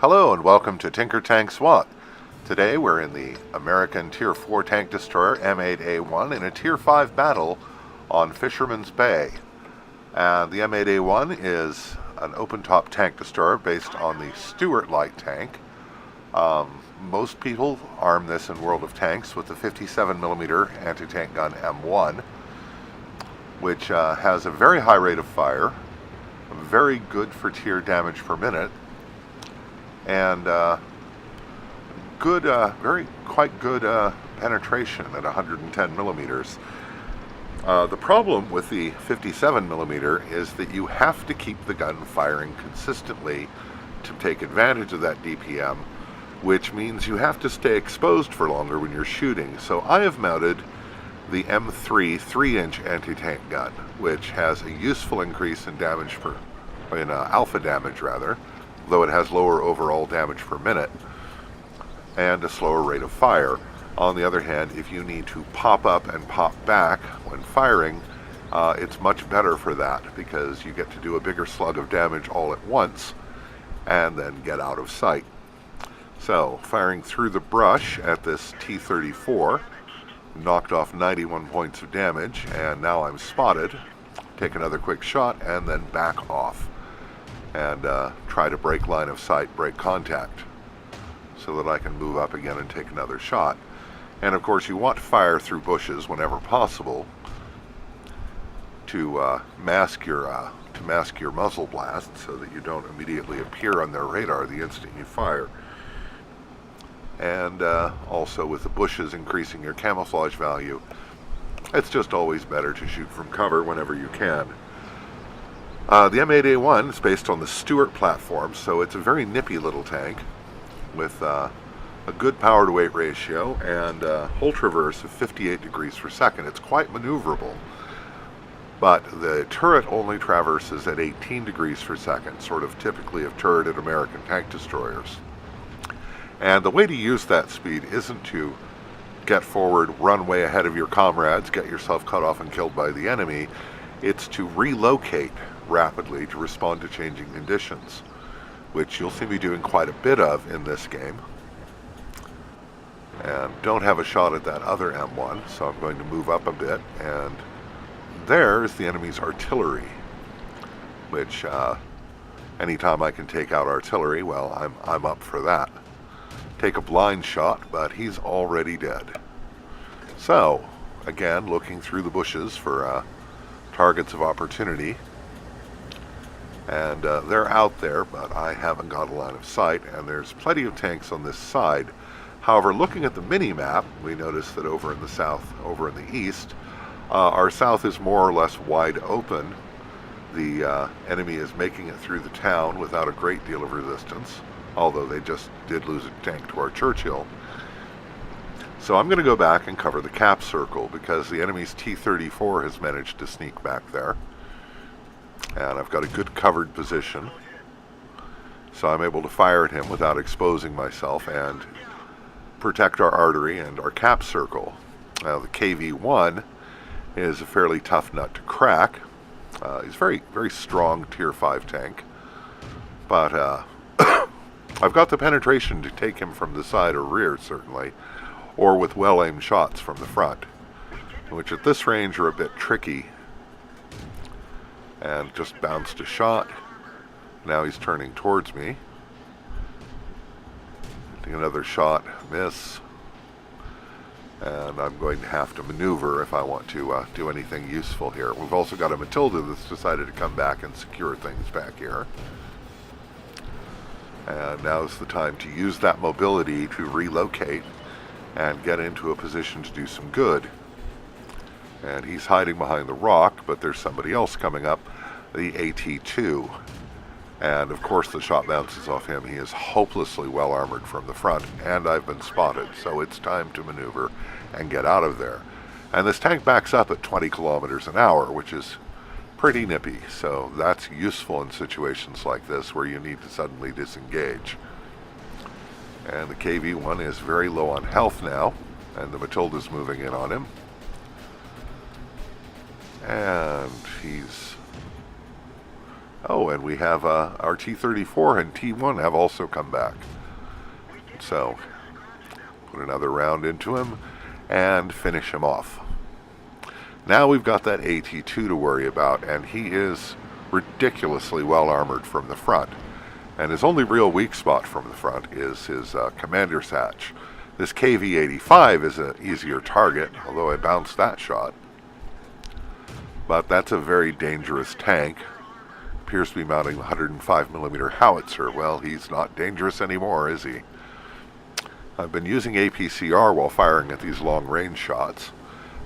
Hello and welcome to TinkerTanks-WoT. Today we're in the American Tier 4 tank destroyer M8A1 in a Tier 5 battle on Fisherman's Bay. And the M8A1 is an open-top tank destroyer based on the Stuart light tank. Most people arm this in World of Tanks with the 57mm anti-tank gun M1, which has a very high rate of fire, very good for tier damage per minute, and quite good penetration at 110 millimeters. The problem with the 57mm is that you have to keep the gun firing consistently to take advantage of that DPM, which means you have to stay exposed for longer when you're shooting. So I have mounted the M3 3-inch anti-tank gun, which has a useful increase in damage alpha damage rather, though it has lower overall damage per minute and a slower rate of fire. On the other hand, if you need to pop up and pop back when firing, it's much better for that because you get to do a bigger slug of damage all at once and then get out of sight. So, firing through the brush at this T-34, knocked off 91 points of damage, and now I'm spotted. Take another quick shot and then back off and try to break line of sight, break contact, so that I can move up again and take another shot. And of course you want to fire through bushes whenever possible to mask your muzzle blast so that you don't immediately appear on their radar the instant you fire. And also with the bushes increasing your camouflage value, it's just always better to shoot from cover whenever you can. The M8A1 is based on the Stuart platform, so it's a very nippy little tank with a good power to weight ratio and a hull traverse of 58 degrees per second. It's quite maneuverable, but the turret only traverses at 18 degrees per second, sort of typically of turreted American tank destroyers. And the way to use that speed isn't to get forward, run way ahead of your comrades, get yourself cut off and killed by the enemy. It's to relocate rapidly to respond to changing conditions, which you'll see me doing quite a bit of in this game. And don't have a shot at that other M1, so I'm going to move up a bit, and there's the enemy's artillery, which anytime I can take out artillery, well, I'm up for that. Take a blind shot, but he's already dead. So, again, looking through the bushes for targets of opportunity. And they're out there, but I haven't got a line of sight, and there's plenty of tanks on this side. However, looking at the mini-map, we notice that over in the south, over in the east, our south is more or less wide open. The enemy is making it through the town without a great deal of resistance, although they just did lose a tank to our Churchill. So I'm going to go back and cover the cap circle because the enemy's T-34 has managed to sneak back there. And I've got a good covered position, so I'm able to fire at him without exposing myself and protect our artery and our cap circle. Now the KV-1 is a fairly tough nut to crack. He's very, very strong tier 5 tank, but I've got the penetration to take him from the side or rear, certainly, or with well-aimed shots from the front, which at this range are a bit tricky. And just bounced a shot. Now he's turning towards me. Take another shot, miss. And I'm going to have to maneuver if I want to do anything useful here. We've also got a Matilda that's decided to come back and secure things back here. And now's the time to use that mobility to relocate and get into a position to do some good. And he's hiding behind the rock, but there's somebody else coming up, the AT-2. And of course the shot bounces off him. He is hopelessly well armored from the front, and I've been spotted, so it's time to maneuver and get out of there. And this tank backs up at 20 kilometers an hour, which is pretty nippy, so that's useful in situations like this where you need to suddenly disengage. And the KV-1 is very low on health now, and the Matilda's moving in on him. And he's Oh, and we have our T-34 and T-1 have also come back. So, put another round into him and finish him off. Now we've got that AT-2 to worry about, and he is ridiculously well armored from the front. And his only real weak spot from the front is his commander's hatch. This KV-85 is an easier target, although I bounced that shot. But that's a very dangerous tank. Appears to be mounting a 105mm howitzer. Well, he's not dangerous anymore, is he? I've been using APCR while firing at these long-range shots,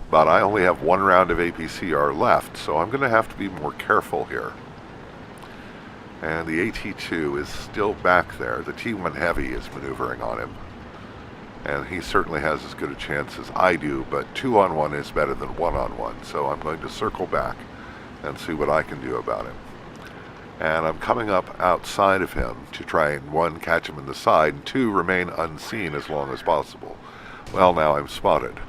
but I only have one round of APCR left, so I'm going to have to be more careful here. And the AT-2 is still back there. The T-1 Heavy is maneuvering on him. And he certainly has as good a chance as I do, but 2-on-1 is better than 1-on-1, so I'm going to circle back and see what I can do about him. And I'm coming up outside of him to try and, 1, catch him in the side, and 2, remain unseen as long as possible. Well, now I'm spotted.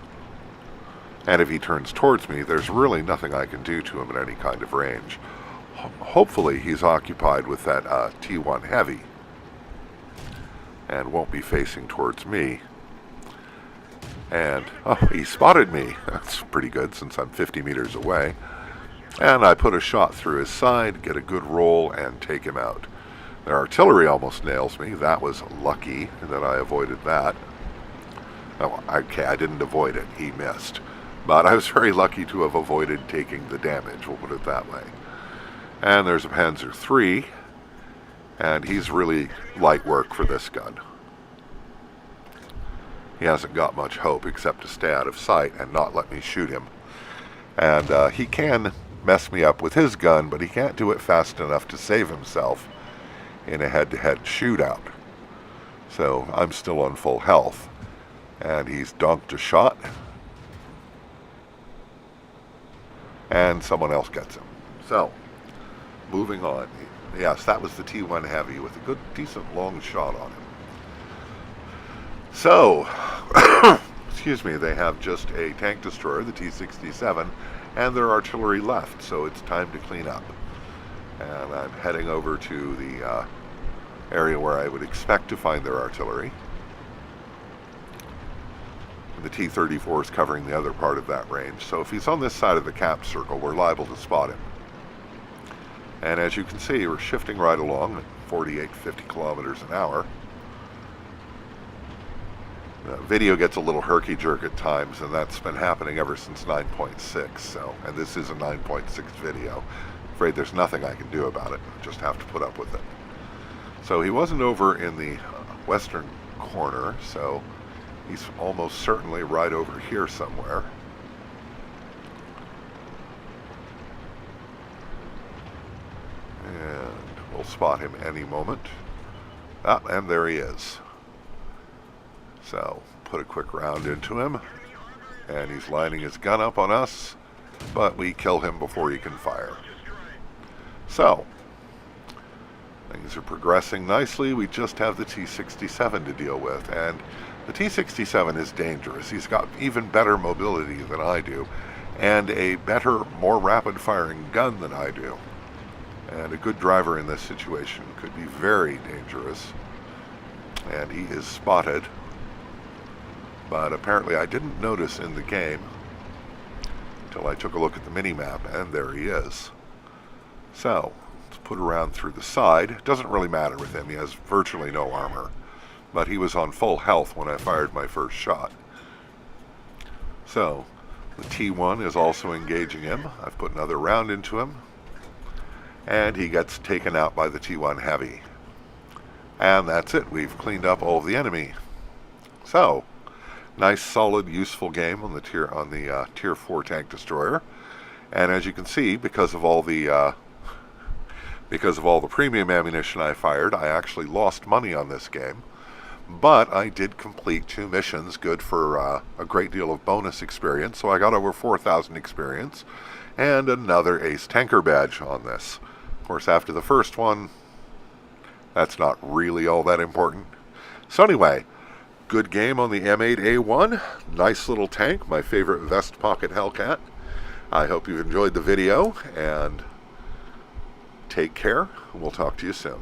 And if he turns towards me, there's really nothing I can do to him at any kind of range. Hopefully he's occupied with that T-1 Heavy and won't be facing towards me. And, oh, he spotted me. That's pretty good since I'm 50 meters away. And I put a shot through his side, get a good roll, and take him out. Their artillery almost nails me. That was lucky that I avoided that. Oh, okay, I didn't avoid it. He missed. But I was very lucky to have avoided taking the damage, we'll put it that way. And there's a Panzer III, and he's really light work for this gun. He hasn't got much hope except to stay out of sight and not let me shoot him. And he can mess me up with his gun, but he can't do it fast enough to save himself in a head-to-head shootout. So I'm still on full health. And he's donked a shot. And someone else gets him. So, moving on. Yes, that was the T-1 Heavy with a good, decent long shot on him. So, excuse me, they have just a tank destroyer, the T-67, and their artillery left, so it's time to clean up. And I'm heading over to the area where I would expect to find their artillery. The T-34 is covering the other part of that range, so if he's on this side of the cap circle, we're liable to spot him. And as you can see, we're shifting right along at 48, 50 kilometers an hour. The video gets a little herky-jerk at times, and that's been happening ever since 9.6, so, and this is a 9.6 video. I'm afraid there's nothing I can do about it. I just have to put up with it. So he wasn't over in the western corner, so he's almost certainly right over here somewhere. And we'll spot him any moment. Ah, and there he is. So, put a quick round into him. And he's lining his gun up on us, but we kill him before he can fire. So, things are progressing nicely. We just have the T-67 to deal with, and the T-67 is dangerous. He's got even better mobility than I do, and a better, more rapid-firing gun than I do. And a good driver in this situation could be very dangerous. And he is spotted. But apparently I didn't notice in the game until I took a look at the mini-map, and there he is. So, let's put a round through the side. It doesn't really matter with him. He has virtually no armor. But he was on full health when I fired my first shot. So, the T-1 is also engaging him. I've put another round into him. And he gets taken out by the T-1 Heavy. And that's it. We've cleaned up all of the enemy. So, nice, solid, useful game on the Tier 4 tank destroyer. And as you can see, because of all the premium ammunition I fired, I actually lost money on this game. But I did complete 2 missions, good for a great deal of bonus experience. So I got over 4,000 experience and another Ace Tanker badge on this. Of course, after the first one, that's not really all that important. So anyway, good game on the M8A1. Nice little tank, my favorite vest pocket Hellcat. I hope you enjoyed the video, and Take care, and we'll talk to you soon.